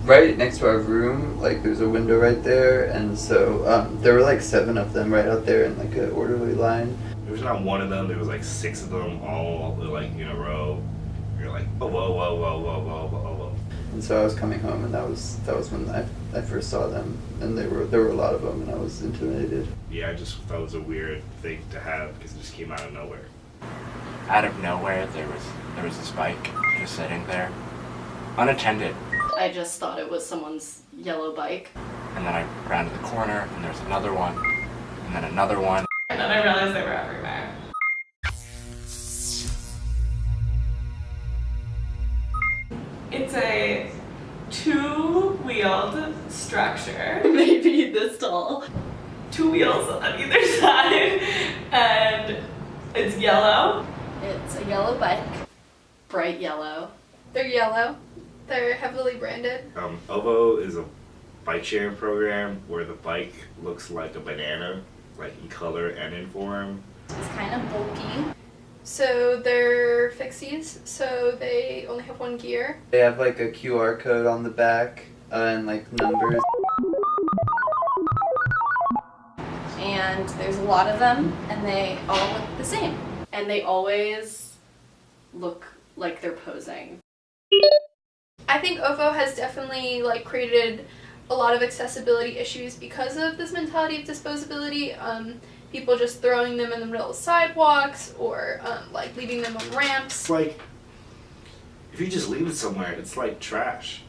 right next to our room, like there's a window right there, and so there were like 7 of them right out there in like an orderly line. There was not one of them. There was like 6 of them all like in a row. You're like, oh, whoa, whoa, whoa, whoa, whoa, whoa, whoa. And so I was coming home, and that was when I first saw them, and there were a lot of them, and I was intimidated. Yeah, I just thought it was a weird thing to have because it just came out of nowhere. Out of nowhere, there was this bike just sitting there, unattended. I just thought it was someone's yellow bike. And then I rounded the corner, and there's another one, and then another one. And then I realized they were everywhere. It's a 2-wheeled structure. Maybe this tall. 2 wheels on either side. And it's yellow. It's a yellow bike. Bright yellow. They're yellow. They're heavily branded. OVO is a bike sharing program where the bike looks like a banana, like in color and in form. It's kind of bulky. So they're fixies, so they only have 1 gear. They have like a QR code on the back and like numbers. And there's a lot of them, and they all look the same. And they always look like they're posing. I think OVO has definitely like created a lot of accessibility issues because of this mentality of disposability. People just throwing them in the middle of sidewalks or like leaving them on ramps. It's like, if you just leave it somewhere, it's like trash.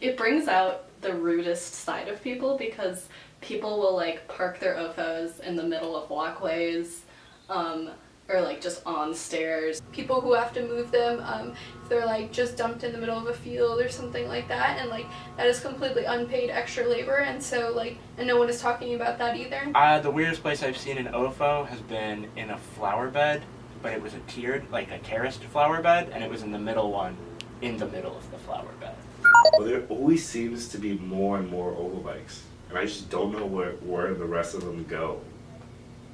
It brings out the rudest side of people because people will like park their OFOs in the middle of walkways, or like just on stairs. People who have to move them, if they're like just dumped in the middle of a field or something like that, and like that is completely unpaid extra labor, and so like, and no one is talking about that either. The weirdest place I've seen an OFO has been in a flower bed, but it was a tiered, like a terraced flower bed, and it was in the middle one, in the middle of the flower bed. Well, there always seems to be more and more OVO bikes, and I just don't know where the rest of them go.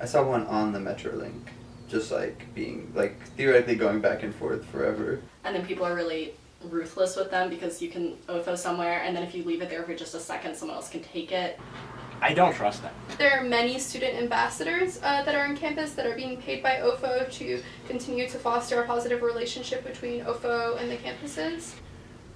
I saw one on the Metrolink, just like being like theoretically going back and forth forever. And then people are really ruthless with them because you can OFO somewhere, and then if you leave it there for just a second, someone else can take it. I don't trust them. There are many student ambassadors that are on campus that are being paid by OFO to continue to foster a positive relationship between OFO and the campuses.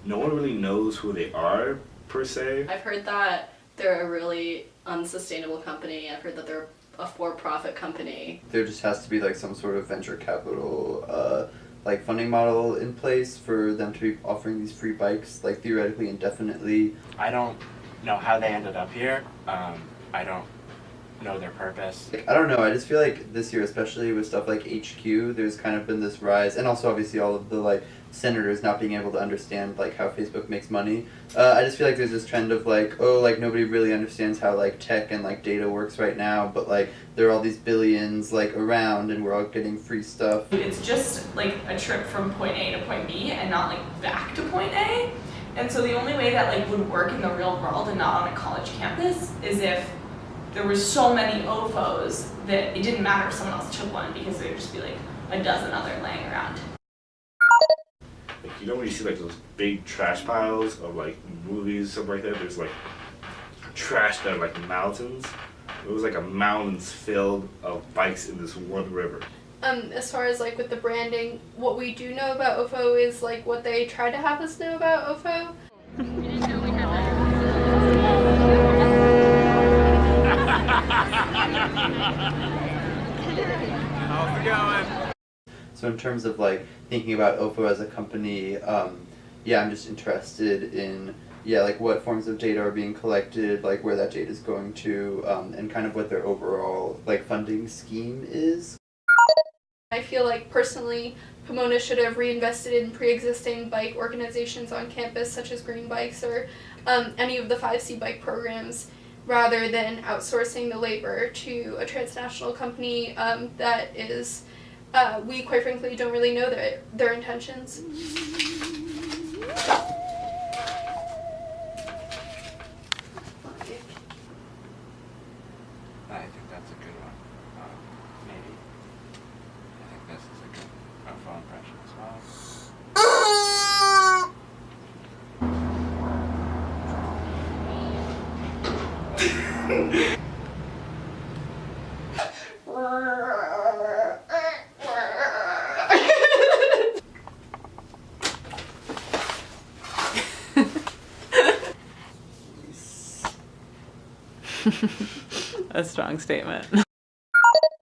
No one really knows who they are, per se. I've heard that they're a really unsustainable company. I've heard that they're a for-profit company. There just has to be like some sort of venture capital like funding model in place for them to be offering these free bikes like theoretically indefinitely. I don't know how they ended up here. I don't know their purpose. Like, I don't know, I just feel like this year, especially with stuff like HQ, there's kind of been this rise, and also obviously all of the like senators not being able to understand like how Facebook makes money. I just feel like there's this trend of like, oh, like nobody really understands how like tech and like data works right now, but like there are all these billions like around and we're all getting free stuff. It's just like a trip from point A to point B and not like back to point A. And so the only way that like would work in the real world and not on a college campus is if there were so many OFOs that it didn't matter if someone else took one because there would just be like a dozen other laying around. Like, you know when you see like those big trash piles of like movies, stuff like that, there's like trash that are like mountains. It was like a mountains filled of bikes in this one river. As far as like with the branding, what we do know about OFO is like what they try to have us know about OFO. How's it going? So in terms of like thinking about OFO as a company, yeah, I'm just interested in like what forms of data are being collected, like where that data is going to, and kind of what their overall like funding scheme is. I feel like personally, Pomona should have reinvested in pre-existing bike organizations on campus, such as Green Bikes or any of the 5C bike programs, rather than outsourcing the labor to a transnational company that is, we quite frankly don't really know their intentions. I think that's a good one. Maybe. I think this is a good phone impression as well. A strong statement.